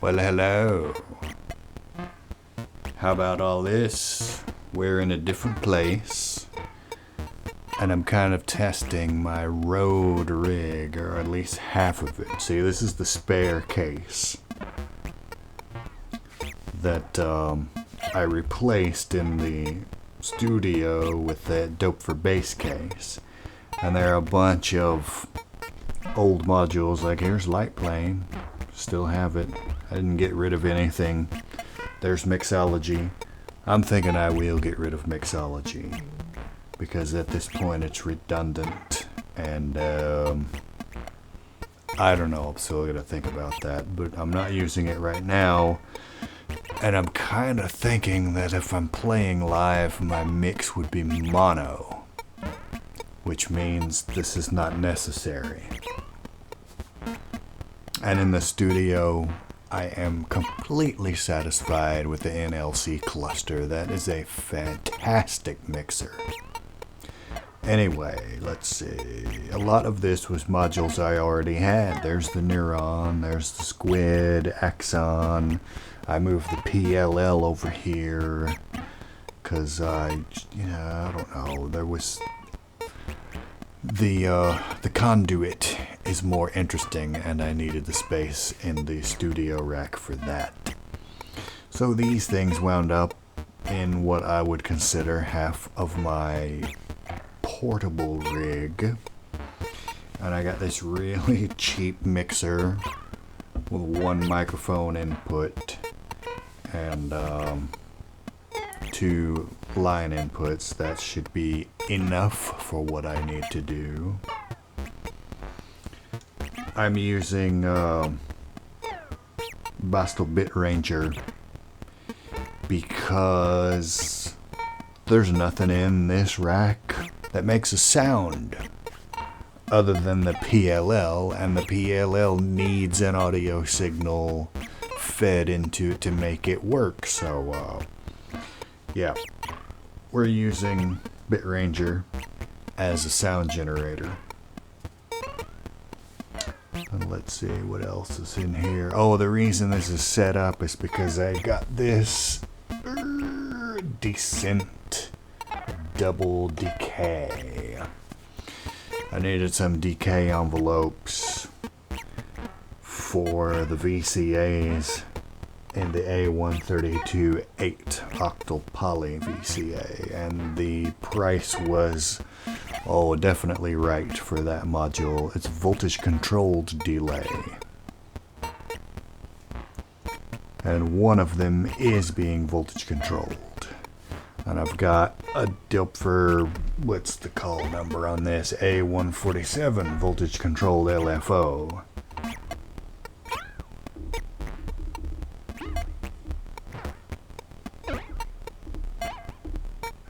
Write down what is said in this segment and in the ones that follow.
Well, hello. How about all this? We're in a different place, and I'm kind of testing my road rig, or at least half of it. See, this is the spare case that I replaced in the studio with that Dope for Bass case. And there are a bunch of old modules, like here's Light Plane. Still have it. I didn't get rid of anything. There's Mixology. I'm thinking I will get rid of Mixology, because at this point it's redundant, and I don't know, I'm still gonna think about that, but I'm not using it right now. And I'm kind of thinking that if I'm playing live, my mix would be mono, which means this is not necessary. And in the studio, I am completely satisfied with the NLC cluster. That is a fantastic mixer. Anyway, let's see. A lot of this was modules I already had. There's the Neuron, there's the Squid, Axon. I moved the PLL over here because I don't know. There was the conduit is more interesting, and I needed the space in the studio rack for that. So these things wound up in what I would consider half of my portable rig. And I got this really cheap mixer with one microphone input and 2 line inputs. That should be enough for what I need to do. I'm using Bastel Bit Ranger because there's nothing in this rack that makes a sound other than the PLL, and the PLL needs an audio signal fed into it to make it work. So yeah, we're using Bit Ranger as a sound generator. And let's see what else is in here. Oh, the reason this is set up is because I got this decent double decay. I needed some decay envelopes for the VCAs in the A132 8 octal poly VCA, and the price was definitely right for that module. It's voltage controlled delay, and one of them is being voltage controlled. And I've got a Dilpfer, what's the call number on this? A147 voltage controlled LFO.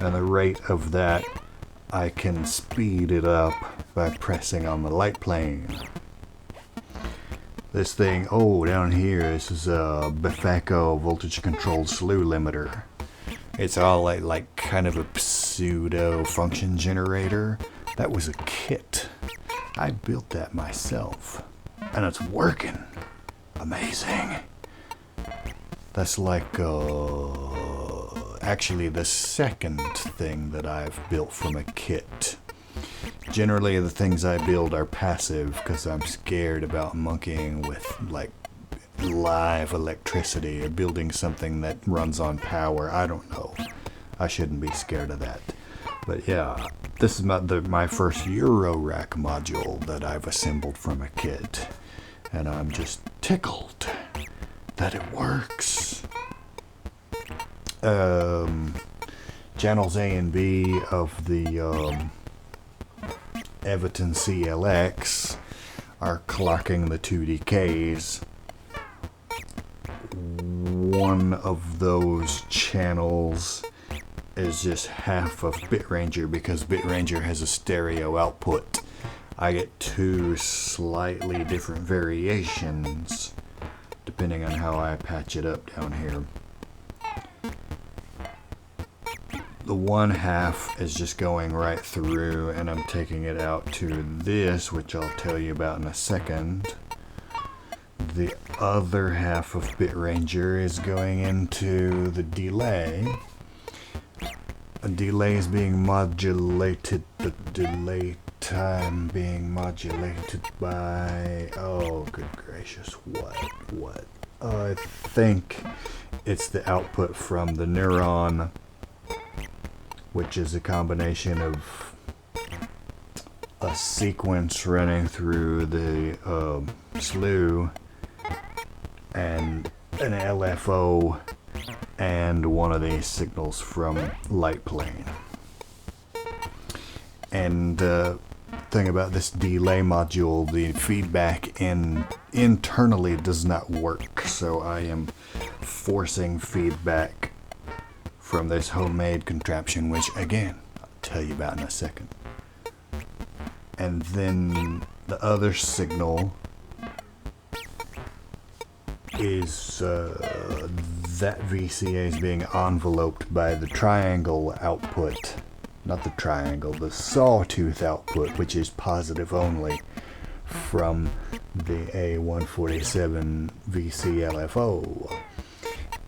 And the rate of that, I can speed it up by pressing on the light plane. This thing, down here, this is a Befeco voltage controlled slew limiter. It's all like kind of a pseudo function generator. That was a kit. I built that myself, and it's working. Amazing. That's like actually the second thing that I've built from a kit. Generally the things I build are passive because I'm scared about monkeying with like live electricity or building something that runs on power. I don't know. I shouldn't be scared of that. But yeah, this is my first Euro rack module that I've assembled from a kit, and I'm just tickled that it works. Channels A and B of the Everton CLX are clocking the 2 decays. One of those channels is just half of Bit Ranger because Bit Ranger has a stereo output. I get 2 slightly different variations depending on how I patch it up down here. The one half is just going right through, and I'm taking it out to this, which I'll tell you about in a second. the other half of BitRanger is going into the delay. A delay is being modulated, the delay time being modulated by, oh good gracious, what? I think it's the output from the neuron, which is a combination of a sequence running through the slew and an LFO and one of these signals from light plane. And thing about this delay module, the feedback internally does not work, so I am forcing feedback from this homemade contraption, which again I'll tell you about in a second. And then the other signal is that VCA is being enveloped by the triangle output. Not the triangle, the sawtooth output, which is positive only from the A147 VCLFO.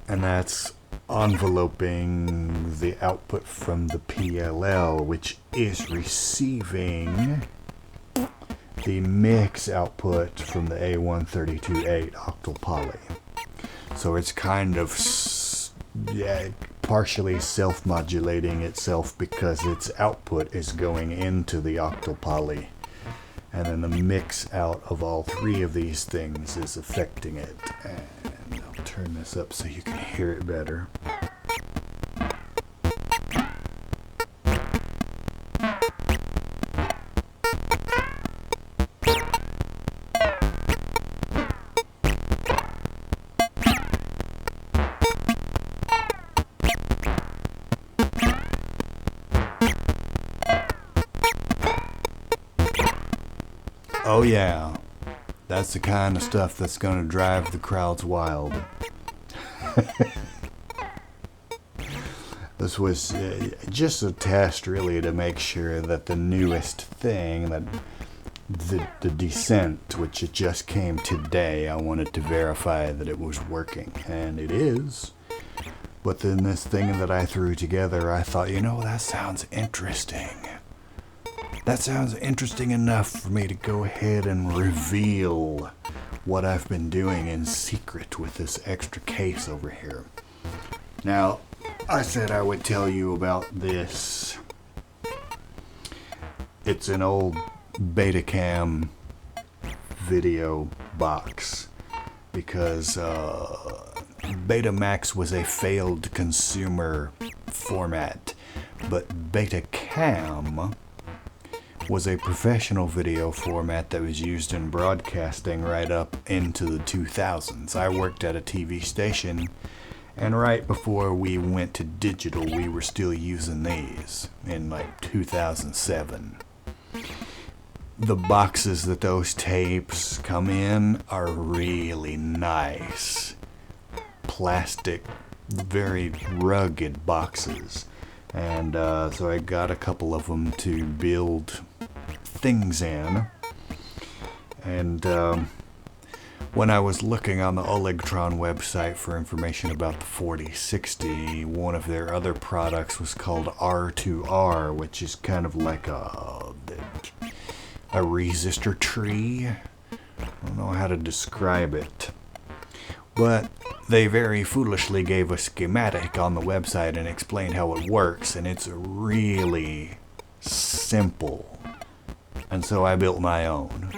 And that's enveloping the output from the PLL, which is receiving the mix output from the A132.8 octal poly. So it's kind of partially self-modulating itself because its output is going into the octal poly, and then the mix out of all three of these things is affecting it. And I'll turn this up so you can hear it better. Oh yeah, that's the kind of stuff that's going to drive the crowds wild. This was just a test really to make sure that the newest thing, that the Descent, which it just came today, I wanted to verify that it was working, and it is. But then this thing that I threw together, I thought, you know, that sounds interesting. That sounds interesting enough for me to go ahead and reveal what I've been doing in secret with this extra case over here. Now, I said I would tell you about this. It's an old Betacam video box because Betamax was a failed consumer format, but Betacam was a professional video format that was used in broadcasting right up into the 2000s. I worked at a TV station, and right before we went to digital, we were still using these in like 2007. The boxes that those tapes come in are really nice. Plastic, very rugged boxes. And so I got a couple of them to build things in. And when I was looking on the Olegtron website for information about the 4060, one of their other products was called R2R, which is kind of like a resistor tree. I don't know how to describe it. But they very foolishly gave a schematic on the website and explained how it works, and it's really simple. And so I built my own.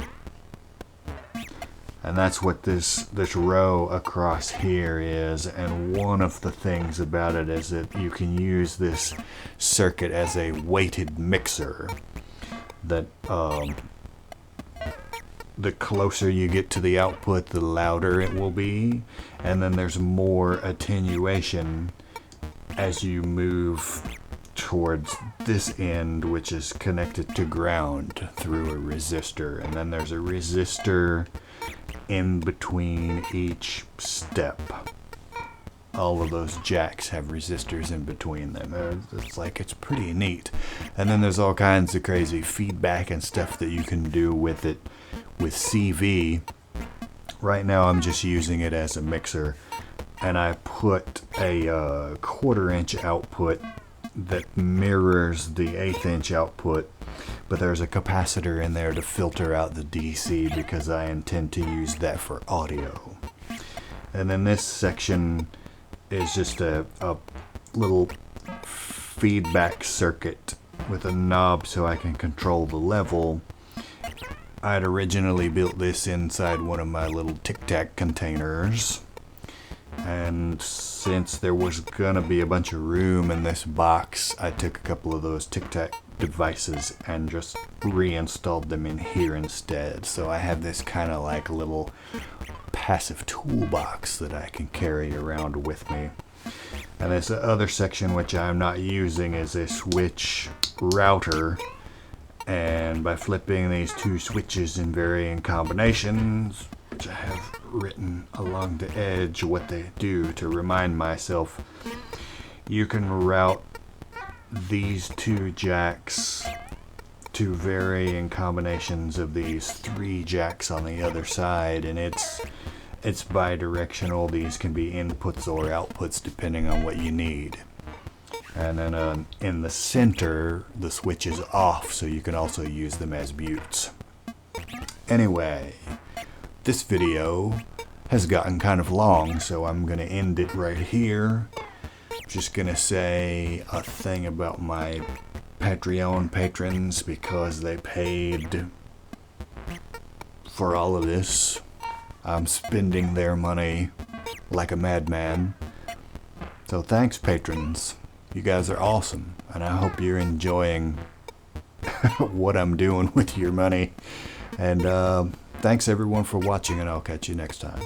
And that's what this row across here is. And one of the things about it is that you can use this circuit as a weighted mixer. That the closer you get to the output, the louder it will be. And then there's more attenuation as you move towards this end, which is connected to ground through a resistor. And then there's a resistor in between each step. All of those jacks have resistors in between them. It's pretty neat. And then there's all kinds of crazy feedback and stuff that you can do with it with CV, Right now I'm just using it as a mixer, and I put a 1/4 inch output that mirrors the 1/8 inch output, but there's a capacitor in there to filter out the DC because I intend to use that for audio. And then this section is just a little feedback circuit with a knob so I can control the level. I'd originally built this inside one of my little Tic Tac containers, and since there was gonna be a bunch of room in this box, I took a couple of those Tic Tac devices and just reinstalled them in here instead. So I have this kind of like little passive toolbox that I can carry around with me. And this other section, which I'm not using, is a switch router. And by flipping these two switches in varying combinations, which I have written along the edge what they do to remind myself, you can route these two jacks to varying combinations of these 3 jacks on the other side, and it's bi-directional. These can be inputs or outputs depending on what you need. And then in the center, the switch is off, so you can also use them as mutes. Anyway, this video has gotten kind of long, so I'm going to end it right here. Just going to say a thing about my Patreon patrons because they paid for all of this. I'm spending their money like a madman. So thanks, patrons. You guys are awesome, and I hope you're enjoying what I'm doing with your money. And thanks everyone for watching, and I'll catch you next time.